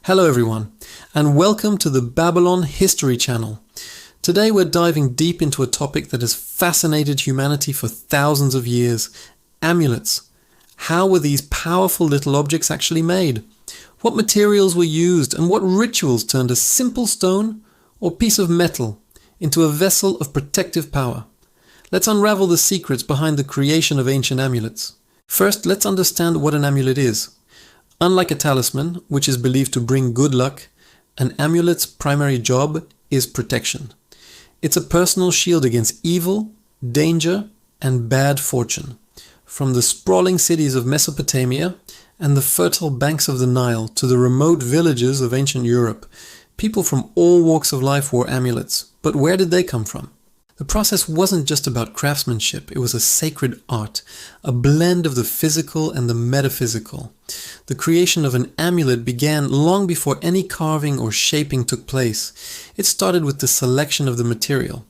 Hello everyone, and welcome to the Babylon History Channel. Today we're diving deep into a topic that has fascinated humanity for thousands of years: amulets. How were these powerful little objects actually made? What materials were used, and what rituals turned a simple stone or piece of metal into a vessel of protective power? Let's unravel the secrets behind the creation of ancient amulets. First, let's understand what an amulet is. Unlike a talisman, which is believed to bring good luck, an amulet's primary job is protection. It's a personal shield against evil, danger, and bad fortune. From the sprawling cities of Mesopotamia and the fertile banks of the Nile to the remote villages of ancient Europe, people from all walks of life wore amulets. But where did they come from? The process wasn't just about craftsmanship, it was a sacred art, a blend of the physical and the metaphysical. The creation of an amulet began long before any carving or shaping took place. It started with the selection of the material.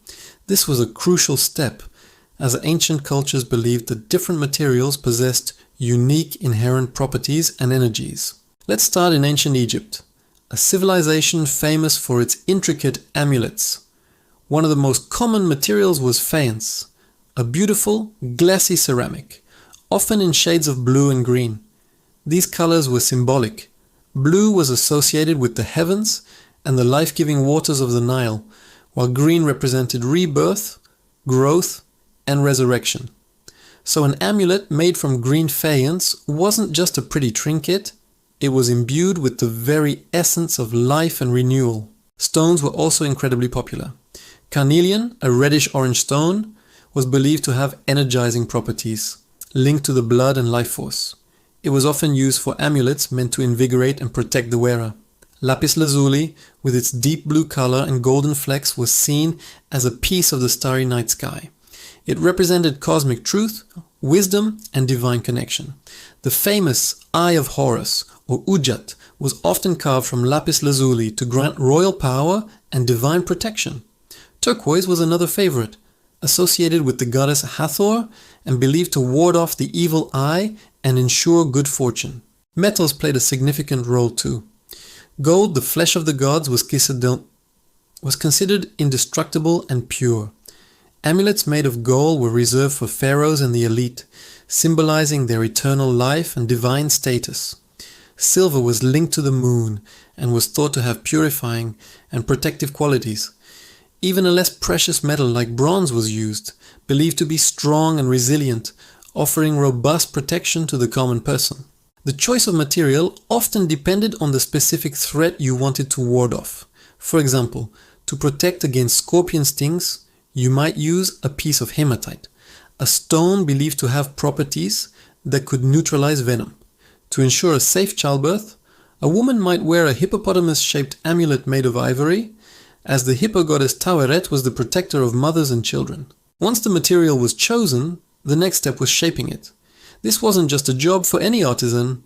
This was a crucial step, as ancient cultures believed that different materials possessed unique inherent properties and energies. Let's start in ancient Egypt, a civilization famous for its intricate amulets. One of the most common materials was faience, a beautiful, glassy ceramic, often in shades of blue and green. These colors were symbolic. Blue was associated with the heavens and the life-giving waters of the Nile, while green represented rebirth, growth, and resurrection. So an amulet made from green faience wasn't just a pretty trinket, it was imbued with the very essence of life and renewal. Stones were also incredibly popular. Carnelian, a reddish-orange stone, was believed to have energizing properties, linked to the blood and life force. It was often used for amulets meant to invigorate and protect the wearer. Lapis lazuli, with its deep blue color and golden flecks, was seen as a piece of the starry night sky. It represented cosmic truth, wisdom, and divine connection. The famous Eye of Horus, or Ujat, was often carved from lapis lazuli to grant royal power and divine protection. Turquoise was another favorite, associated with the goddess Hathor and believed to ward off the evil eye and ensure good fortune. Metals played a significant role too. Gold, the flesh of the gods, was considered indestructible and pure. Amulets made of gold were reserved for pharaohs and the elite, symbolizing their eternal life and divine status. Silver was linked to the moon and was thought to have purifying and protective qualities. Even a less precious metal like bronze was used, believed to be strong and resilient, offering robust protection to the common person. The choice of material often depended on the specific threat you wanted to ward off. For example, to protect against scorpion stings, you might use a piece of hematite, a stone believed to have properties that could neutralize venom. To ensure a safe childbirth, a woman might wear a hippopotamus-shaped amulet made of ivory, as the hippo goddess Taweret was the protector of mothers and children. Once the material was chosen, the next step was shaping it. This wasn't just a job for any artisan.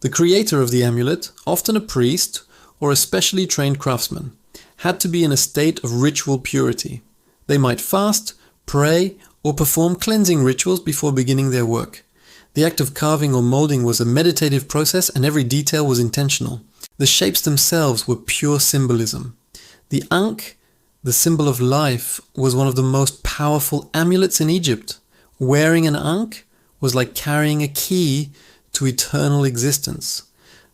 The creator of the amulet, often a priest or a specially trained craftsman, had to be in a state of ritual purity. They might fast, pray, or perform cleansing rituals before beginning their work. The act of carving or molding was a meditative process, and every detail was intentional. The shapes themselves were pure symbolism. The ankh, the symbol of life, was one of the most powerful amulets in Egypt. Wearing an ankh was like carrying a key to eternal existence.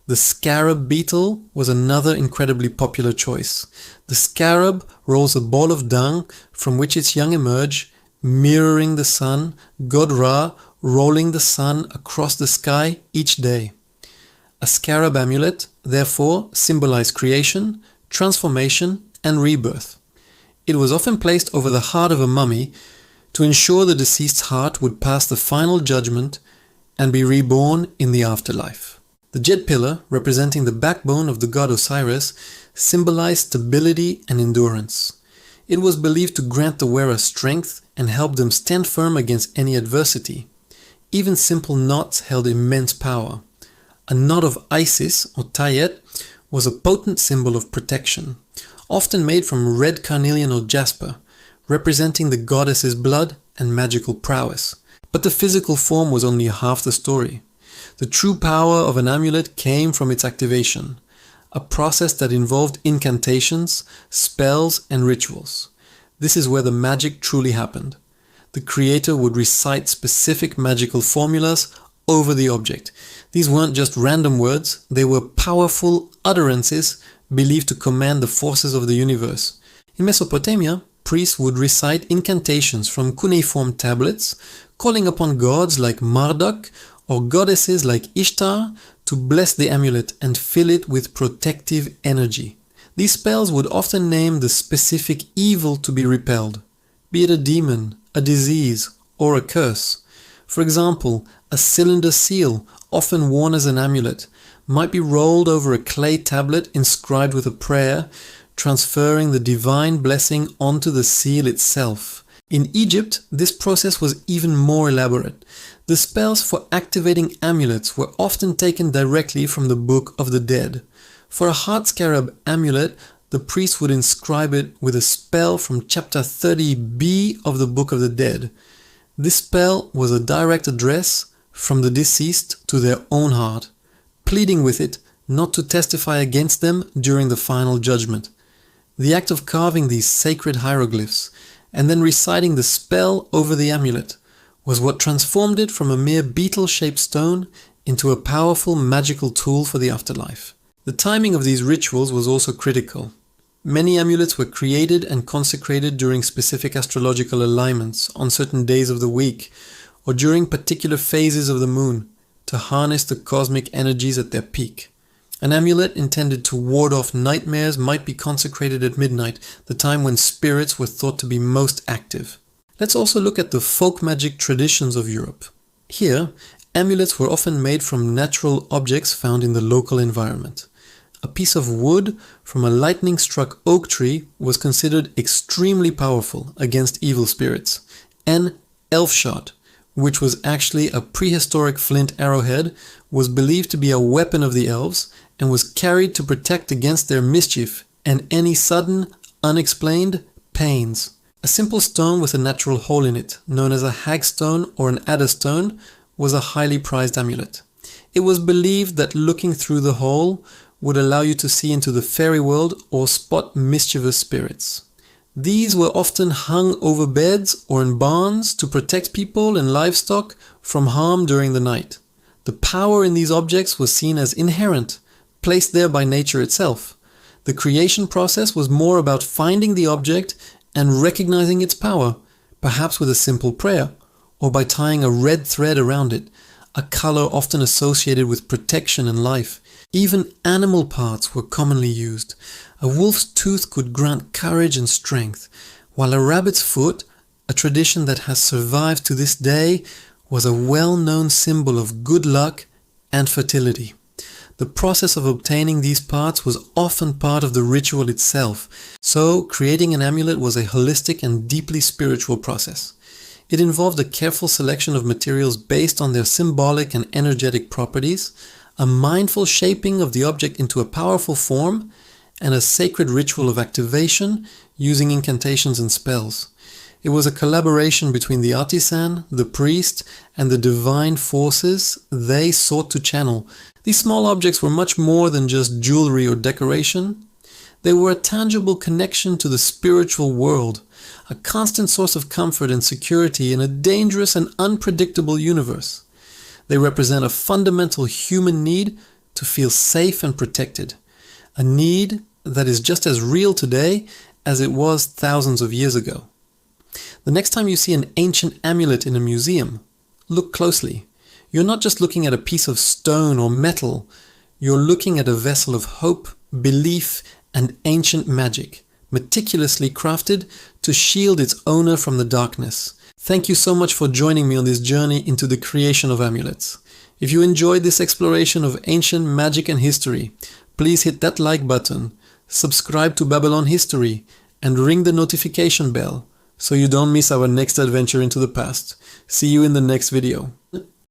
The scarab beetle was another incredibly popular choice. The scarab rolls a ball of dung from which its young emerge, mirroring the sun, God Ra rolling the sun across the sky each day. A scarab amulet, therefore, symbolized creation, transformation, and rebirth. It was often placed over the heart of a mummy to ensure the deceased's heart would pass the final judgment and be reborn in the afterlife. The jet pillar, representing the backbone of the god Osiris, symbolized stability and endurance. It was believed to grant the wearer strength and help them stand firm against any adversity. Even simple knots held immense power. A knot of Isis, or Tayet, was a potent symbol of protection, often made from red carnelian or jasper, representing the goddess's blood and magical prowess. But the physical form was only half the story. The true power of an amulet came from its activation. a process that involved incantations, spells, and rituals. This is where the magic truly happened. The creator would recite specific magical formulas over the object. These weren't just random words, they were powerful utterances believed to command the forces of the universe. In Mesopotamia, priests would recite incantations from cuneiform tablets, calling upon gods like Marduk or goddesses like Ishtar to bless the amulet and fill it with protective energy. These spells would often name the specific evil to be repelled, be it a demon, a disease, or a curse. For example, a cylinder seal, often worn as an amulet, might be rolled over a clay tablet inscribed with a prayer, transferring the divine blessing onto the seal itself. In Egypt, this process was even more elaborate. The spells for activating amulets were often taken directly from the Book of the Dead. For a heart scarab amulet, the priest would inscribe it with a spell from chapter 30b of the Book of the Dead. This spell was a direct address from the deceased to their own heart, pleading with it not to testify against them during the final judgment. The act of carving these sacred hieroglyphs and then reciting the spell over the amulet was what transformed it from a mere beetle-shaped stone into a powerful magical tool for the afterlife. The timing of these rituals was also critical. Many amulets were created and consecrated during specific astrological alignments, on certain days of the week, or during particular phases of the moon, to harness the cosmic energies at their peak. An amulet intended to ward off nightmares might be consecrated at midnight, the time when spirits were thought to be most active. Let's also look at the folk magic traditions of Europe. Here, amulets were often made from natural objects found in the local environment. A piece of wood from a lightning-struck oak tree was considered extremely powerful against evil spirits. An elf shot, which was actually a prehistoric flint arrowhead, was believed to be a weapon of the elves and was carried to protect against their mischief and any sudden, unexplained pains. A simple stone with a natural hole in it, known as a hagstone or an adder stone, was a highly prized amulet. It was believed that looking through the hole would allow you to see into the fairy world or spot mischievous spirits. These were often hung over beds or in barns to protect people and livestock from harm during the night. The power in these objects was seen as inherent, placed there by nature itself. The creation process was more about finding the object and recognizing its power, perhaps with a simple prayer, or by tying a red thread around it, a color often associated with protection and life. Even animal parts were commonly used. A wolf's tooth could grant courage and strength, while a rabbit's foot, a tradition that has survived to this day, was a well-known symbol of good luck and fertility. The process of obtaining these parts was often part of the ritual itself, so creating an amulet was a holistic and deeply spiritual process. It involved a careful selection of materials based on their symbolic and energetic properties, a mindful shaping of the object into a powerful form, and a sacred ritual of activation using incantations and spells. It was a collaboration between the artisan, the priest, and the divine forces they sought to channel. These small objects were much more than just jewelry or decoration. They were a tangible connection to the spiritual world, a constant source of comfort and security in a dangerous and unpredictable universe. They represent a fundamental human need to feel safe and protected, a need that is just as real today as it was thousands of years ago. The next time you see an ancient amulet in a museum, look closely. You're not just looking at a piece of stone or metal, you're looking at a vessel of hope, belief, and ancient magic, meticulously crafted to shield its owner from the darkness. Thank you so much for joining me on this journey into the creation of amulets. If you enjoyed this exploration of ancient magic and history, please hit that like button, subscribe to Babylon History, and ring the notification bell so you don't miss our next adventure into the past. See you in the next video.